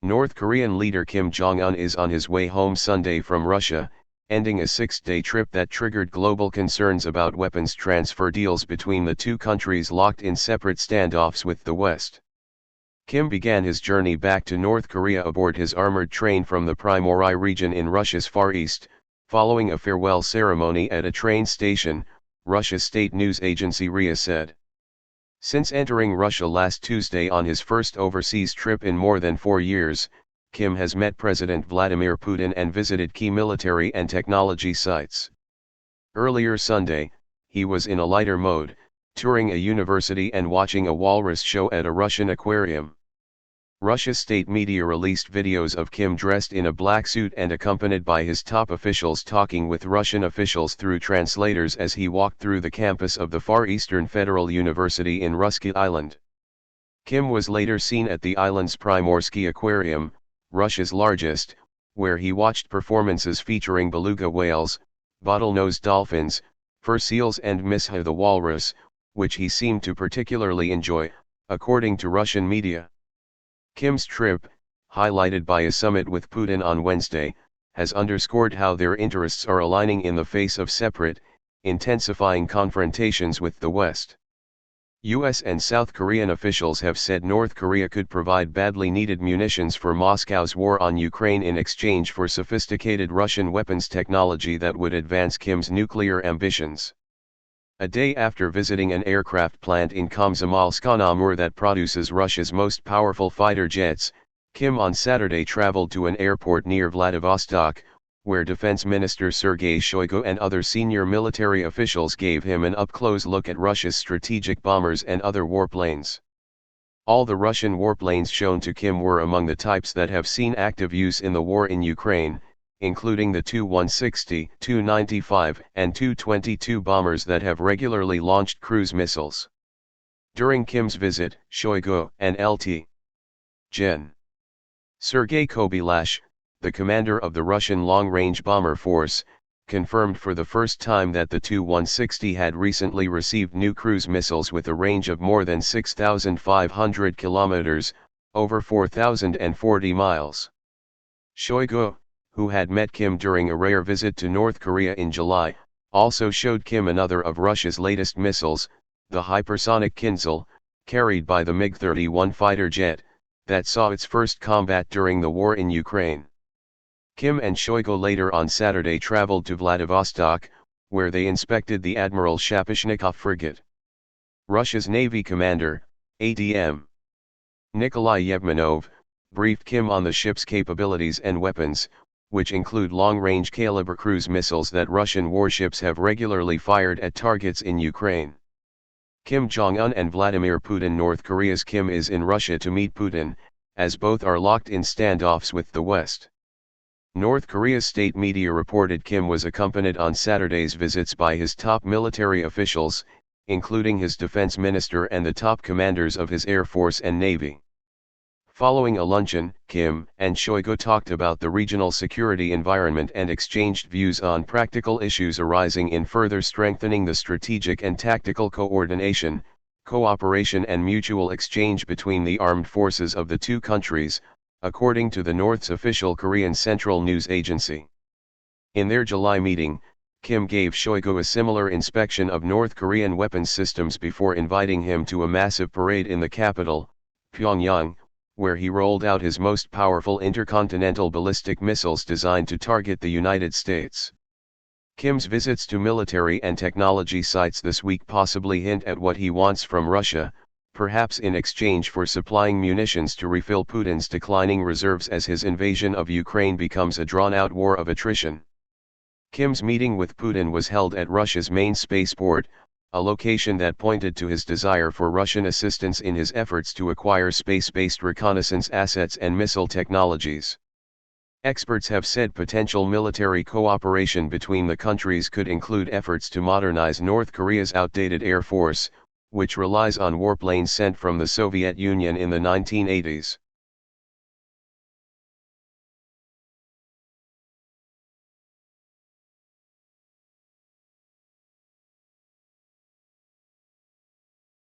North Korean leader Kim Jong-un is on his way home Sunday from Russia, ending a 6-day trip that triggered global concerns about weapons transfer deals between the two countries locked in separate standoffs with the West. Kim began his journey back to North Korea aboard his armored train from the Primory region in Russia's Far East, following a farewell ceremony at a train station, Russia's state news agency RIA said. Since entering Russia last Tuesday on his first overseas trip in more than 4 years, Kim has met President Vladimir Putin and visited key military and technology sites. Earlier Sunday, he was in a lighter mode, touring a university and watching a walrus show at a Russian aquarium. Russia's state media released videos of Kim dressed in a black suit and accompanied by his top officials talking with Russian officials through translators as he walked through the campus of the Far Eastern Federal University in Russky Island. Kim was later seen at the island's Primorsky Aquarium, Russia's largest, where he watched performances featuring beluga whales, bottlenose dolphins, fur seals and Misha the walrus, which he seemed to particularly enjoy, according to Russian media. Kim's trip, highlighted by a summit with Putin on Wednesday, has underscored how their interests are aligning in the face of separate, intensifying confrontations with the West. US and South Korean officials have said North Korea could provide badly needed munitions for Moscow's war on Ukraine in exchange for sophisticated Russian weapons technology that would advance Kim's nuclear ambitions. A day after visiting an aircraft plant in Komsomolsk-on-Amur that produces Russia's most powerful fighter jets, Kim on Saturday traveled to an airport near Vladivostok, where Defense Minister Sergei Shoigu and other senior military officials gave him an up-close look at Russia's strategic bombers and other warplanes. All the Russian warplanes shown to Kim were among the types that have seen active use in the war in Ukraine, including the Tu-160, Tu-95 and Tu-22 bombers that have regularly launched cruise missiles. During Kim's visit, Shoigu and Lt. Gen. Sergei Kobylash, the commander of the Russian long-range bomber force, confirmed for the first time that the Tu-160 had recently received new cruise missiles with a range of more than 6,500 kilometers, over 4,040 miles. Shoigu, who had met Kim during a rare visit to North Korea in July, also showed Kim another of Russia's latest missiles, the hypersonic Kinzhal, carried by the MiG-31 fighter jet, that saw its first combat during the war in Ukraine. Kim and Shoigu later on Saturday traveled to Vladivostok, where they inspected the Admiral Shapashnikov frigate. Russia's Navy commander, ADM. Nikolai Yevmenov, briefed Kim on the ship's capabilities and weapons, which include long-range caliber cruise missiles that Russian warships have regularly fired at targets in Ukraine. Kim Jong-un and Vladimir Putin. North Korea's Kim is in Russia to meet Putin, as both are locked in standoffs with the West. North Korea's state media reported Kim was accompanied on Saturday's visits by his top military officials, including his defense minister and the top commanders of his Air Force and Navy. Following a luncheon, Kim and Shoigu talked about the regional security environment and exchanged views on practical issues arising in further strengthening the strategic and tactical coordination, cooperation and mutual exchange between the armed forces of the two countries, according to the North's official Korean Central News Agency. In their July meeting, Kim gave Shoigu a similar inspection of North Korean weapons systems before inviting him to a massive parade in the capital, Pyongyang, where he rolled out his most powerful intercontinental ballistic missiles designed to target the United States. Kim's visits to military and technology sites this week possibly hint at what he wants from Russia, perhaps in exchange for supplying munitions to refill Putin's declining reserves as his invasion of Ukraine becomes a drawn-out war of attrition. Kim's meeting with Putin was held at Russia's main spaceport, a location that pointed to his desire for Russian assistance in his efforts to acquire space-based reconnaissance assets and missile technologies. Experts have said potential military cooperation between the countries could include efforts to modernize North Korea's outdated air force, which relies on warplanes sent from the Soviet Union in the 1980s.